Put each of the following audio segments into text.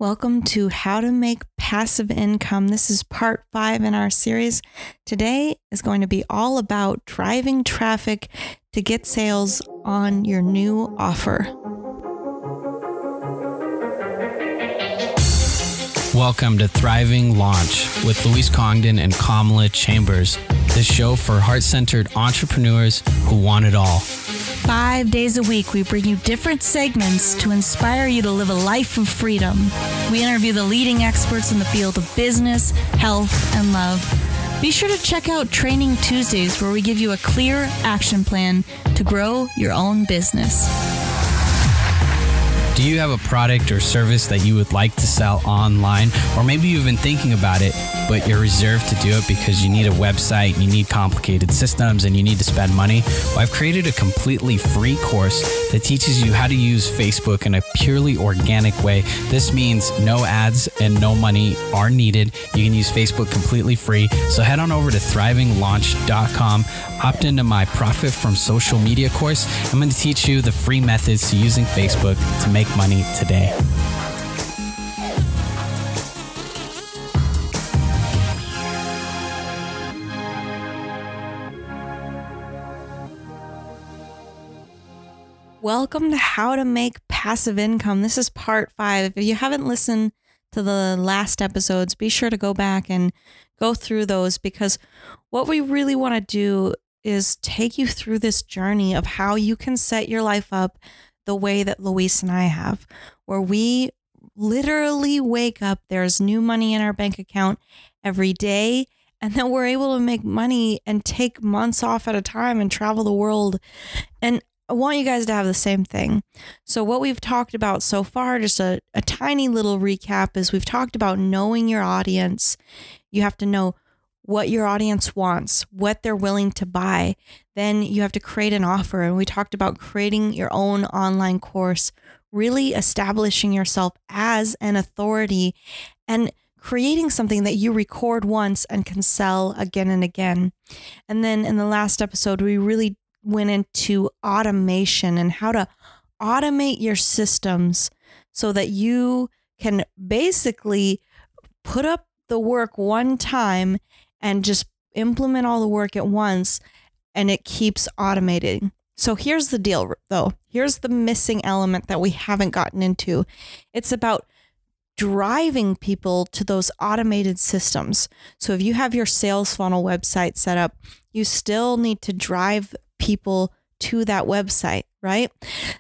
Welcome to How to Make Passive Income. This is part 5 in our series. Today is going to be all about driving traffic to get sales on your new offer. Welcome to Thriving Launch with Louise Congdon and Kamala Chambers, the show for heart-centered entrepreneurs who want it all. 5 days a week, we bring you different segments to inspire you to live a life of freedom. We interview the leading experts in the field of business, health, and love. Be sure to check out Training Tuesdays, where we give you a clear action plan to grow your own business. Do you have a product or service that you would like to sell online? Or maybe you've been thinking about it, but you're reserved to do it because you need a website, you need complicated systems, and you need to spend money? Well, I've created a completely free course that teaches you how to use Facebook in a purely organic way. This means no ads and no money are needed. You can use Facebook completely free. So head on over to thrivinglaunch.com, opt into my Profit from Social Media course. I'm going to teach you the free methods to using Facebook to make money today. Welcome to How to Make Passive Income. This is part 5. If you haven't listened to the last episodes, be sure to go back and go through those, because what we really want to do is take you through this journey of how you can set your life up the way that Louise and I have, where we literally wake up, there's new money in our bank account every day, and then we're able to make money and take months off at a time and travel the world. And I want you guys to have the same thing. So what we've talked about so far, just a tiny little recap, is we've talked about knowing your audience. You have to know what your audience wants, what they're willing to buy. Then you have to create an offer. And we talked about creating your own online course, really establishing yourself as an authority and creating something that you record once and can sell again and again. And then in the last episode, we really went into automation and how to automate your systems so that you can basically put up the work one time and just implement all the work at once, and it keeps automating. So here's the deal, though. Here's the missing element that we haven't gotten into. It's about driving people to those automated systems. So if you have your sales funnel website set up, you still need to drive people to that website, right?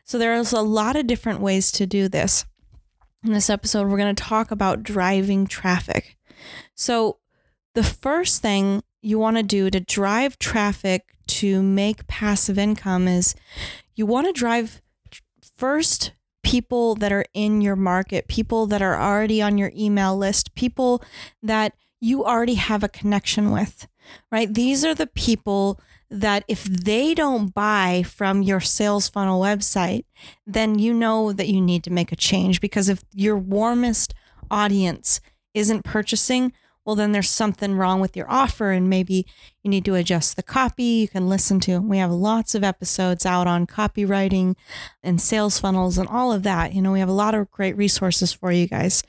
So there's a lot of different ways to do this. In this episode, we're going to talk about driving traffic. So the first thing you want to do to drive traffic to make passive income is you want to drive first people that are in your market, people that are already on your email list, people that you already have a connection with, right? These are the people that if they don't buy from your sales funnel website, then you know that you need to make a change, because if your warmest audience isn't purchasing, well, then there's something wrong with your offer, and maybe you need to adjust the copy. You can listen to, we have lots of episodes out on copywriting and sales funnels and all of that. You know, we have a lot of great resources for you guys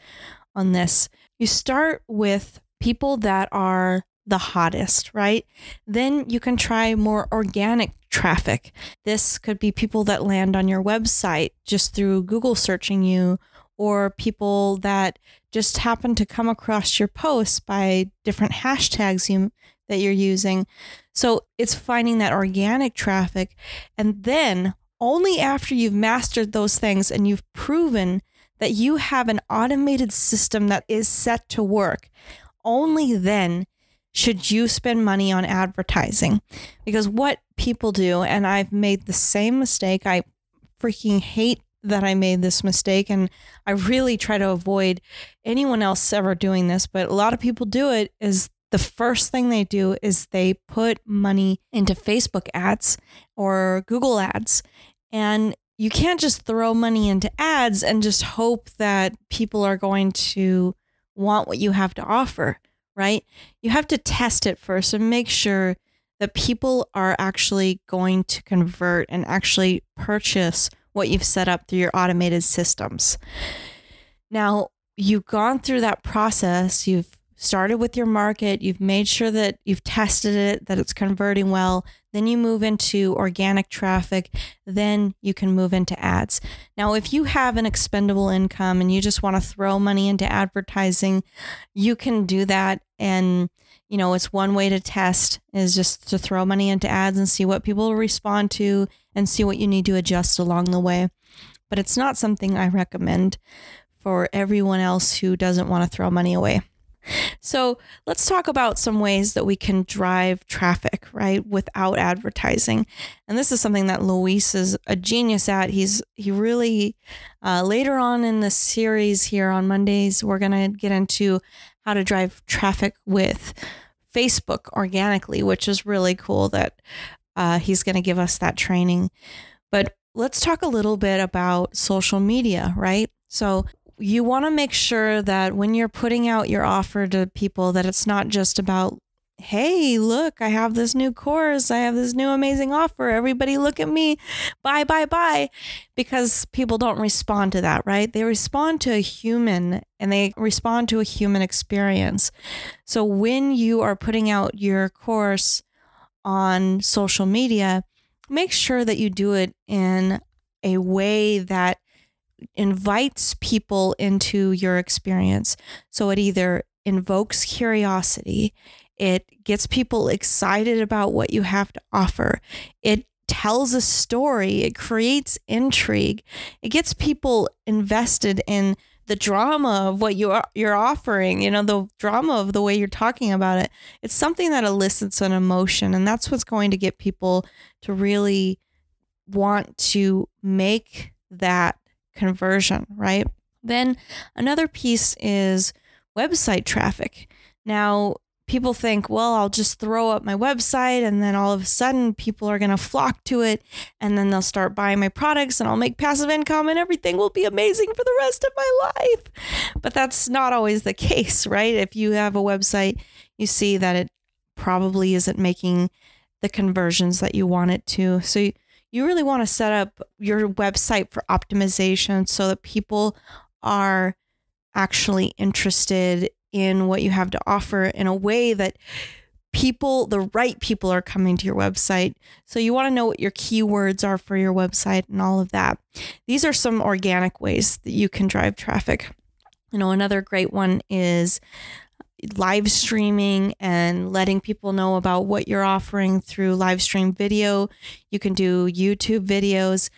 on this. You start with people that are the hottest, right? Then you can try more organic traffic. This could be people that land on your website just through Google searching you, or people that just happen to come across your posts by different hashtags that you're using. So it's finding that organic traffic. And then only after you've mastered those things and you've proven that you have an automated system that is set to work, only then should you spend money on advertising. Because what people do, and I've made the same mistake, I freaking hate that I made this mistake, and I really try to avoid anyone else ever doing this, but a lot of people do it, is the first thing they do is they put money into Facebook ads or Google ads. And you can't just throw money into ads and just hope that people are going to want what you have to offer, right? You have to test it first and make sure that people are actually going to convert and actually purchase what you've set up through your automated systems. Now, you've gone through that process, you've started with your market, you've made sure that you've tested it, that it's converting well, then you move into organic traffic, then you can move into ads. Now, if you have an expendable income and you just want to throw money into advertising, you can do that. And, it's one way to test is just to throw money into ads and see what people respond to and see what you need to adjust along the way. But it's not something I recommend for everyone else who doesn't want to throw money away. So let's talk about some ways that we can drive traffic, right, without advertising. And this is something that Luis is a genius at. He really, later on in the series here on Mondays, we're going to get into how to drive traffic with Facebook organically, which is really cool that he's going to give us that training. But let's talk a little bit about social media, right? So you want to make sure that when you're putting out your offer to people, that it's not just about, hey, look, I have this new course. I have this new amazing offer. Everybody look at me. Buy, buy, buy. Because people don't respond to that, right? They respond to a human and they respond to a human experience. So when you are putting out your course on social media, make sure that you do it in a way that invites people into your experience. So it either invokes curiosity, it gets people excited about what you have to offer, it tells a story, it creates intrigue, it gets people invested in the drama of what you're offering, the drama of the way you're talking about it. It's something that elicits an emotion, and that's what's going to get people to really want to make that conversion, right? Then another piece is website traffic. Now, people think, well, I'll just throw up my website and then all of a sudden people are going to flock to it and then they'll start buying my products and I'll make passive income and everything will be amazing for the rest of my life. But that's not always the case, right? If you have a website, you see that it probably isn't making the conversions that you want it to. So you really want to set up your website for optimization so that people are actually interested in what you have to offer in a way that the right people are coming to your website. So you want to know what your keywords are for your website and all of that. These are some organic ways that you can drive traffic. Another great one is live streaming and letting people know about what you're offering through live stream video. You can do YouTube videos,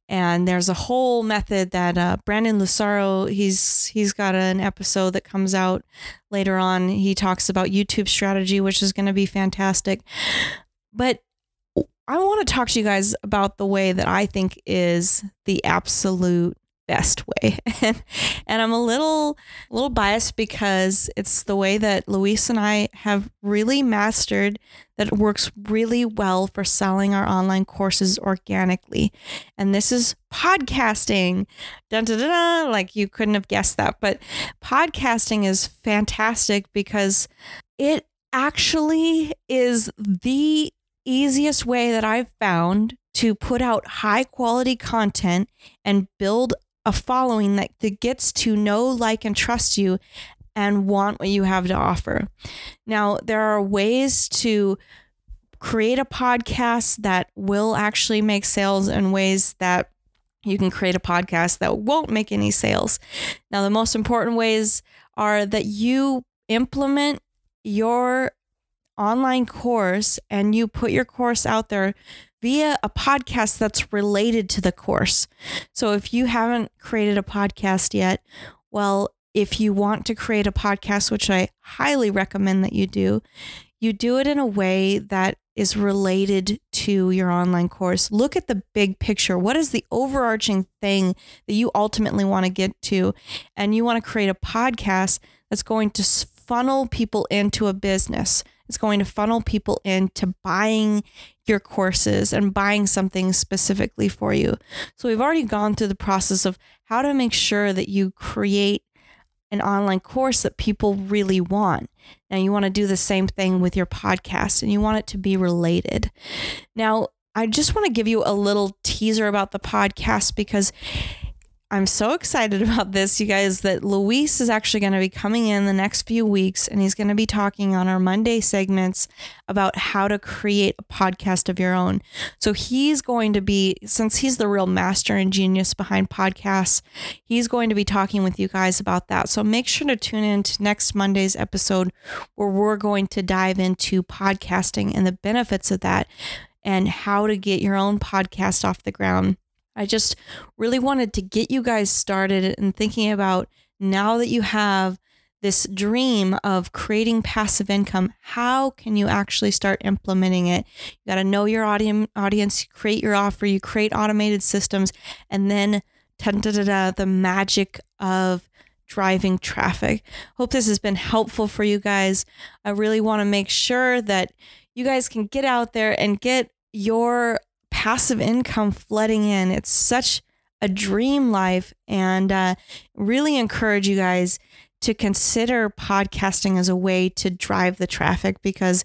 and there's a whole method that Brandon Lucero, he's got an episode that comes out later on. He talks about YouTube strategy, which is going to be fantastic. But I want to talk to you guys about the way that I think is the absolute best way. And I'm a little biased because it's the way that Luis and I have really mastered, that it works really well for selling our online courses organically. And this is podcasting. Dun, dun, dun, dun. Like you couldn't have guessed that. But podcasting is fantastic because it actually is the easiest way that I've found to put out high quality content and build a following that gets to know, like, and trust you and want what you have to offer. Now, there are ways to create a podcast that will actually make sales and ways that you can create a podcast that won't make any sales. Now, the most important ways are that you implement your online course and you put your course out there via a podcast that's related to the course. So if you haven't created a podcast yet, well, if you want to create a podcast, which I highly recommend that you do it in a way that is related to your online course. Look at the big picture. What is the overarching thing that you ultimately want to get to? And you want to create a podcast that's going to funnel people into a business. It's going to funnel people into buying your courses and buying something specifically for you. So we've already gone through the process of how to make sure that you create an online course that people really want. Now you want to do the same thing with your podcast and you want it to be related. Now, I just want to give you a little teaser about the podcast because I'm so excited about this, you guys, that Luis is actually going to be coming in the next few weeks, and he's going to be talking on our Monday segments about how to create a podcast of your own. So he's going to be, since he's the real master and genius behind podcasts, he's going to be talking with you guys about that. So make sure to tune in to next Monday's episode, where we're going to dive into podcasting and the benefits of that and how to get your own podcast off the ground. I just really wanted to get you guys started and thinking about, now that you have this dream of creating passive income, how can you actually start implementing it? You got to know your audience, you create your offer, you create automated systems, and then the magic of driving traffic. Hope this has been helpful for you guys. I really want to make sure that you guys can get out there and get your passive income flooding in. It's such a dream life, and really encourage you guys to consider podcasting as a way to drive the traffic, because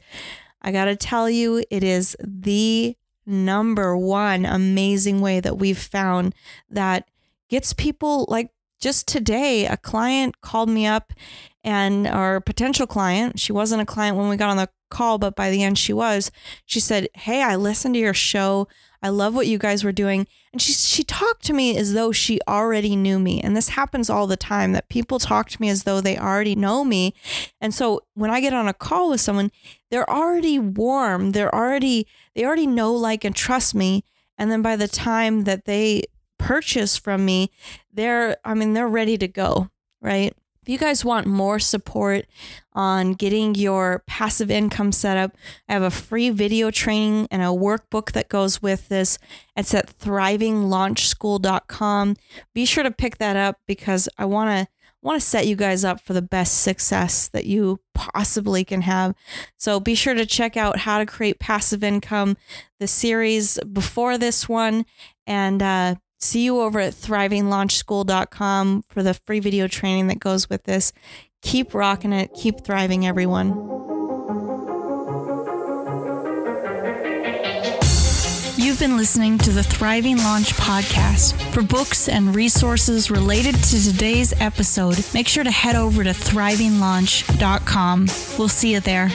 I got to tell you, it is the number one amazing way that we've found that gets people. Like just today, a client called me up, and or a potential client, she wasn't a client when we got on the call, but by the end she was. She said, "Hey, I listened to your show. I love what you guys were doing." And she talked to me as though she already knew me. And this happens all the time, that people talk to me as though they already know me. And so when I get on a call with someone, they're already warm. They already know, like, and trust me. And then by the time that they purchase from me, they're ready to go, right? If you guys want more support on getting your passive income set up, I have a free video training and a workbook that goes with this. It's at thrivinglaunchschool.com. Be sure to pick that up, because I want to set you guys up for the best success that you possibly can have. So be sure to check out How to Create Passive Income, the series before this one, and see you over at thrivinglaunchschool.com for the free video training that goes with this. Keep rocking it. Keep thriving, everyone. You've been listening to the Thriving Launch podcast. For books and resources related to today's episode, make sure to head over to thrivinglaunch.com. We'll see you there.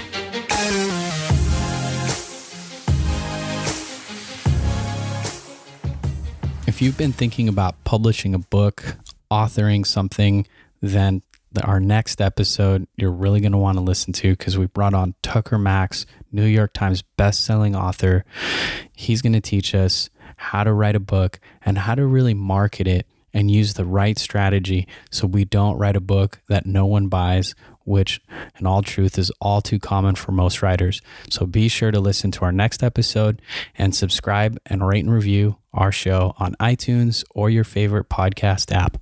If you've been thinking about publishing a book, authoring something, then our next episode you're really going to want to listen to, because we brought on Tucker Max, New York Times best-selling author. He's going to teach us how to write a book and how to really market it and use the right strategy so we don't write a book that no one buys, which in all truth is all too common for most writers. So be sure to listen to our next episode and subscribe and rate and review our show on iTunes or your favorite podcast app.